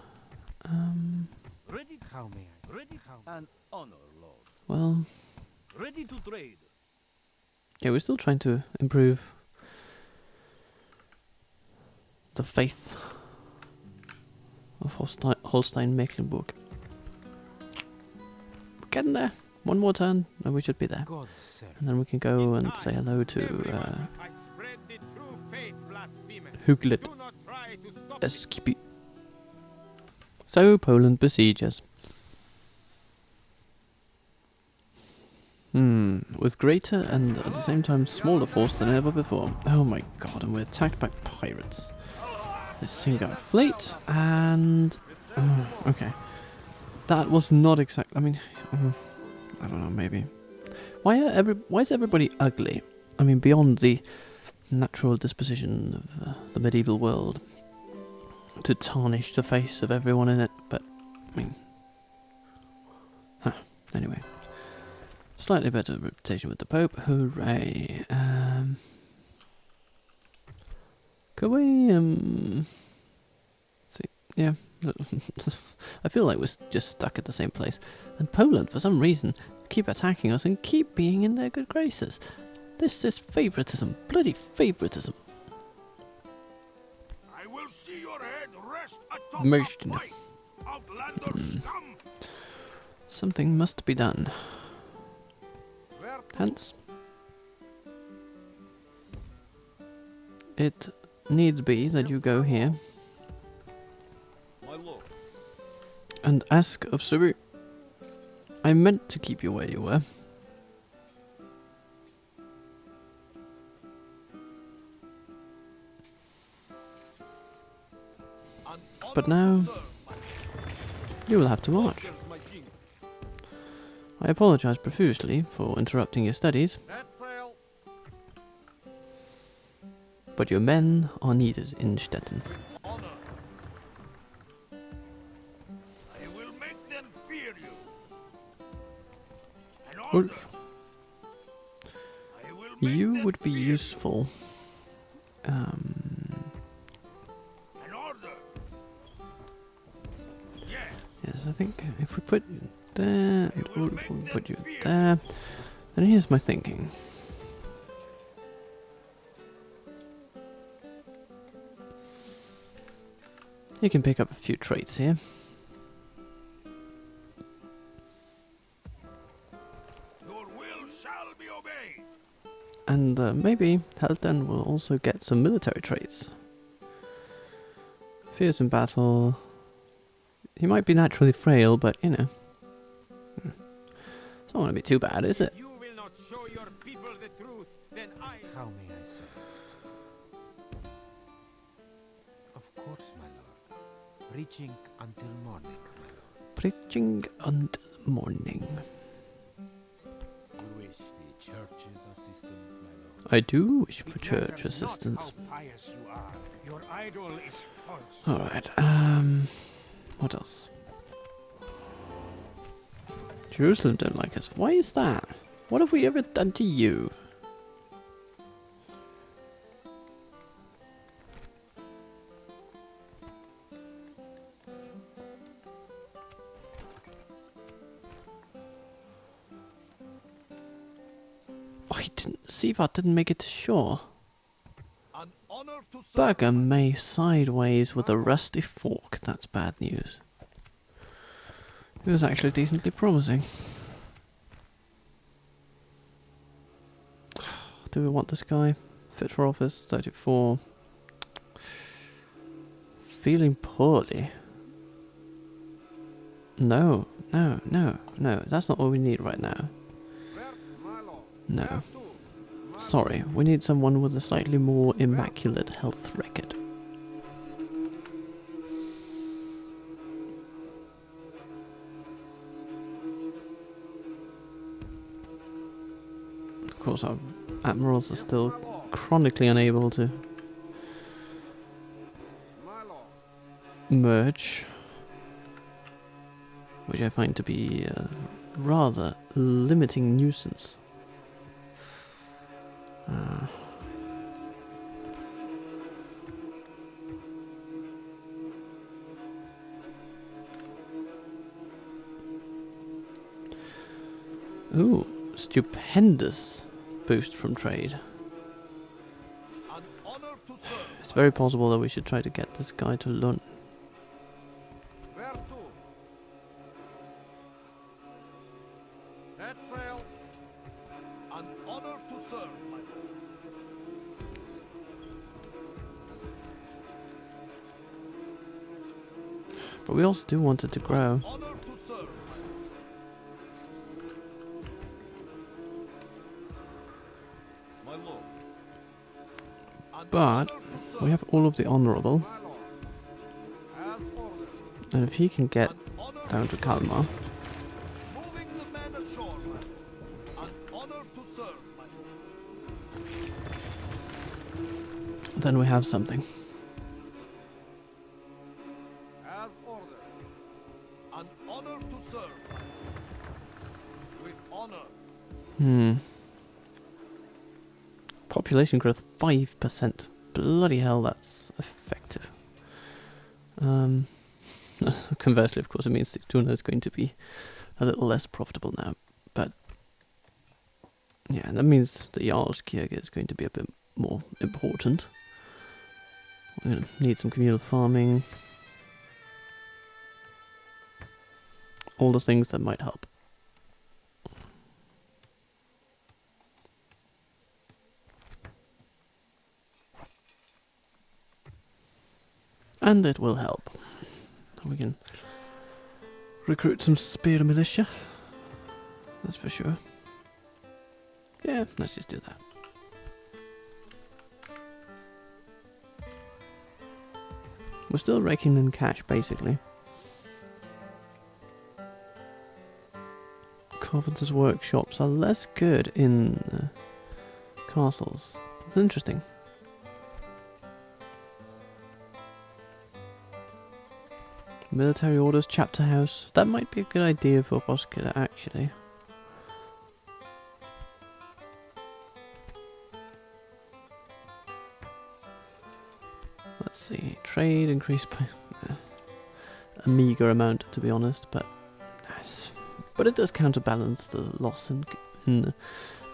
Ready. How may I? Ready. An honor, lord. well, Ready to trade. yeah, we're still trying to improve the faith of Holstein-Mecklenburg. We're getting there. One more turn, and we should be there. God's servant. And then we can go and say hello to I spread the true faith, blasphemer. Huglet. Do not try to stop me. SSHIP. So Poland besieges. With greater and at the same time smaller force than ever before. Oh my god, and we're attacked by pirates. This single fleet, and... okay. That was not exact. I mean, I don't know, maybe. Why is everybody ugly? I mean, beyond the natural disposition of the medieval world to tarnish the face of everyone in it, but, I mean... anyway. Slightly better reputation with the Pope, hooray. Could we, see, yeah. I feel like we're just stuck at the same place. And Poland, for some reason, keep attacking us and keep being in their good graces. This is favoritism, bloody favoritism. I will see your head rest atop Most a pike, outlander scum. Something must be done. Hence, it needs be that you go here My lord. and ask of Suru. I meant to keep you where you were. An But honor now, to serve, my you will have to march. lord, my king. I apologize profusely for interrupting your studies, Set sail. but your men are needed in Stettin. Honor. I will make them fear you. An order. Wolf, I will make you them would be fear useful. you. An order. Yes. Yes, I think if we put you there, and Wolf will put you there, then here's my thinking. You can pick up a few traits here. Your will shall be obeyed. And maybe Halfdan will also get some military traits. Fierce in battle. He might be naturally frail, but you know. It's not going to be too bad, is it? You will not show your people the truth, then I... How may I say? Of course, my lord. Preaching until morning, my lord. Preaching until morning. We wish the church's assistance, my lord. I do wish for It church matters assistance. not how pious you are. Your idol is false. Alright, what else? Jerusalem don't like us. Why is that? What have we ever done to you? Oh, he didn't. Sivat didn't make it to shore. An honor to serve. Burger may sideways with a rusty fork. That's bad news. It was actually decently promising. Do we want this guy? Fit for office, 34. Feeling poorly. No, no, no, no. That's not what we need right now. My lord. No. Sorry, we need someone with a slightly more immaculate health record. Of course, our admirals are still chronically unable to My lord. merge, which I find to be a rather limiting nuisance. Ooh, stupendous boost from trade. An honor to serve. It's very possible that we should try to get this guy to Lund. Where to? Set sail. An honor to serve, my lord. But we also do want it to grow. Honor to serve, my lord. An But honor to serve, we have all of the honourable. my lord. As ordered. And if he can get An honor down to serve. Kalmar, Moving the men ashore, my lord. An honor to serve, my lord. then we have something. As ordered. An honor to serve, my lord. With honor. Population growth 5%. Bloody hell, that's effective. Conversely, of course, it means Tuna is going to be a little less profitable now. But yeah, and that means the Jarlskirke is going to be a bit more important. We're going to need some communal farming. All the things that might help. And it will help. We can recruit some spear militia. That's for sure. Yeah, let's just do that. We're still raking in cash, basically. Carpenter's workshops are less good in castles. It's interesting. Military orders, chapter house. That might be a good idea for Roskilde, actually. Let's see. Trade increased by a meager amount, to be honest, but it does counterbalance the loss in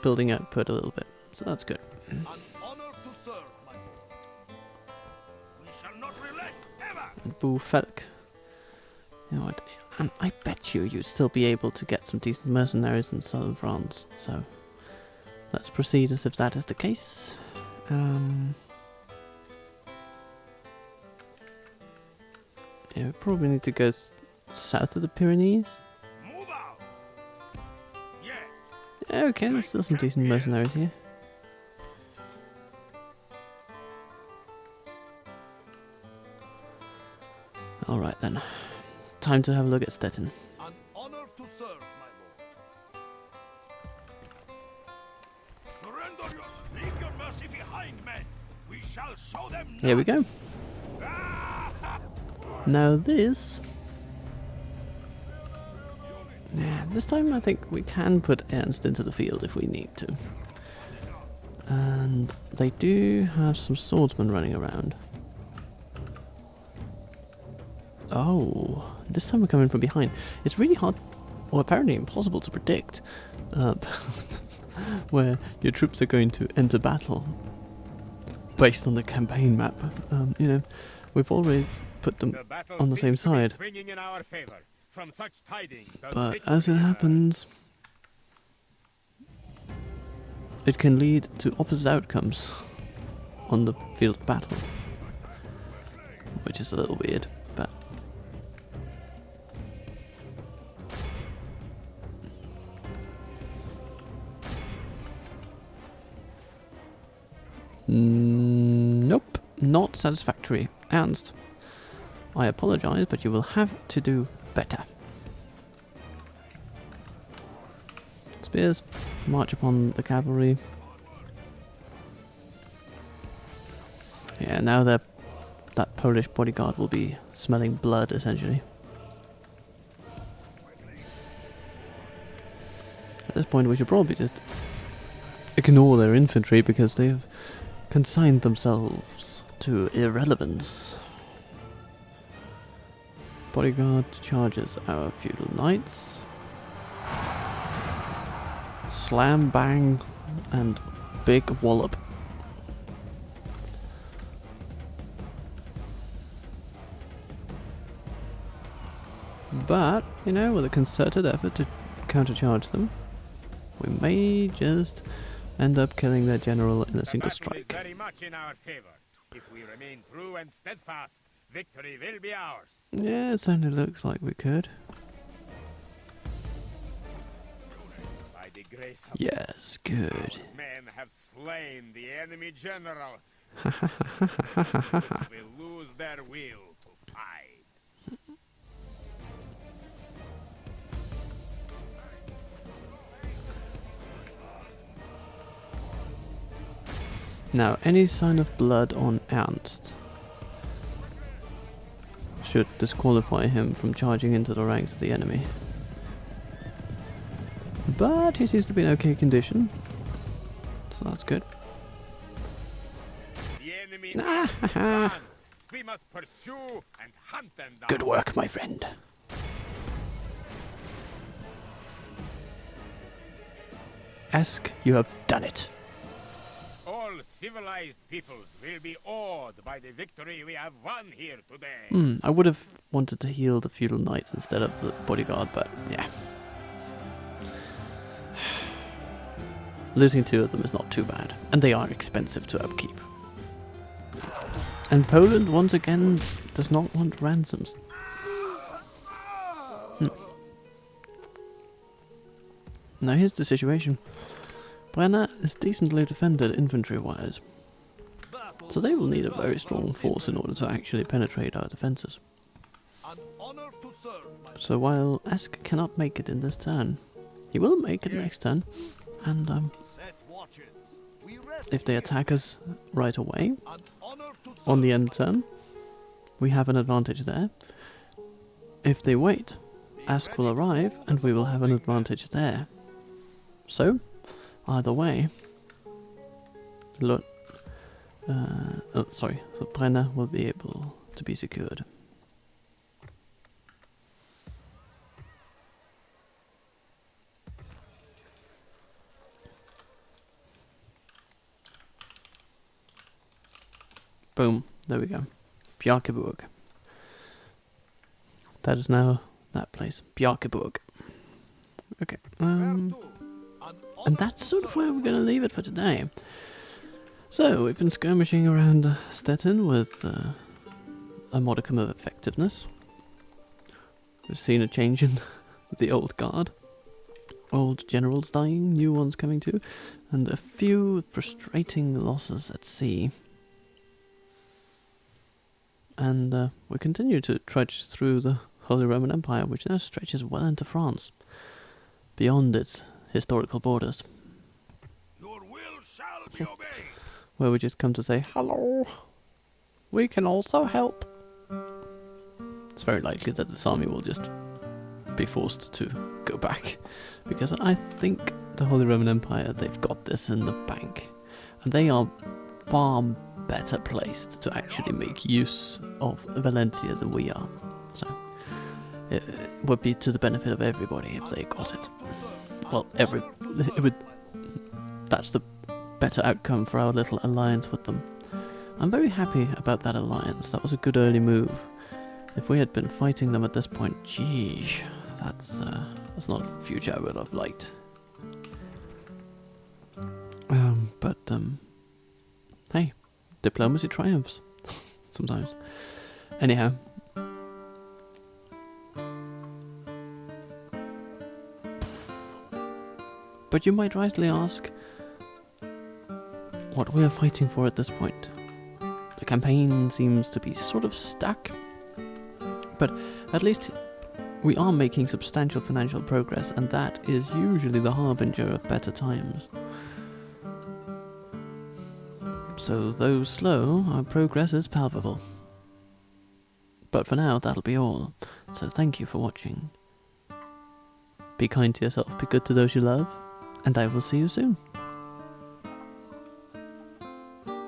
building output a little bit, so that's good. An honor to serve, my lord. We shall not relent, ever. Bufelk. You know what? I bet you'd still be able to get some decent mercenaries in southern France. So let's proceed as if that is the case. Yeah, we probably need to go south of the Pyrenees. Move out! Yes! Yeah, okay, there's still some decent mercenaries here. Alright then. Time to have a look at Stettin. An honor to serve, my lord. Surrender your... Leave your mercy behind, men. We shall show them Here we go. Now this... Yeah, this time I think we can put Ernst into the field if we need to. And they do have some swordsmen running around. Oh, this time we're coming from behind. It's really hard, or apparently impossible to predict where your troops are going to enter battle based on the campaign map. You know, we've always put them on the same side. Swinging in our favor. From such tidings, But as it happens, it can lead to opposite outcomes on the field of battle, which is a little weird, but nope, not satisfactory. Ernst, I apologize, but you will have to do better. Spears, march upon the cavalry. Yeah, now that Polish bodyguard will be smelling blood, essentially. At this point, we should probably just ignore their infantry because they've consigned themselves to irrelevance. Bodyguard charges our feudal knights. Slam, bang, and big wallop. But, you know, with a concerted effort to countercharge them, we may just end up killing their general in a single strike. Is very much in our favor. If we remain true and steadfast, victory will be ours. Yeah, it certainly looks like we could. By the grace of Yes, good. men have slain the enemy general. Will lose their will to fight. Now, any sign of blood on Ernst should disqualify him from charging into the ranks of the enemy. But he seems to be in okay condition, so that's good. The enemy Ah, advance. We must pursue and hunt them down. Good work, my friend. Esk, you have done it. All civilized peoples will be awed by the victory we have won here today. I would have wanted to heal the feudal knights instead of the bodyguard, but yeah. Losing 2 of them is not too bad, and they are expensive to upkeep. And Poland, once again, does not want ransoms. Now here's the situation. Brenna is decently defended infantry-wise, so they will need a very strong force in order to actually penetrate our defences. An honor to serve, my So while Esk cannot make it in this turn, he will make it next turn, and set watches. We rest if they here. attack us right away, An honor to serve. on the end turn, we have an advantage there. If they wait, Ask will arrive and we will have an advantage there. So, either way, so Brenna will be able to be secured. Boom, there we go. Bjarkeburg. That is now that place. Bjarkeburg. Okay. And that's sort of where we're going to leave it for today. So, we've been skirmishing around Stettin with a modicum of effectiveness. We've seen a change in the old guard. Old generals dying, new ones coming too, and a few frustrating losses at sea. And we continue to trudge through the Holy Roman Empire, which now stretches well into France, beyond its historical borders, Your will shall be obeyed. where we just come to say, hello, we can also help. It's very likely that this army will just be forced to go back, because I think the Holy Roman Empire, they've got this in the bank, and they are far better placed to actually make use of Valentia than we are. So it would be to the benefit of everybody if they got it. Well, that's the better outcome for our little alliance with them. I'm very happy about that alliance. That was a good early move. If we had been fighting them at this point, geez, that's not a future I would have liked. But hey, diplomacy triumphs sometimes. Anyhow. But you might rightly ask what we are fighting for at this point. The campaign seems to be sort of stuck, but at least we are making substantial financial progress, and that is usually the harbinger of better times. So though slow, our progress is palpable. But for now, that'll be all. So thank you for watching. Be kind to yourself, be good to those you love, and I will see you soon.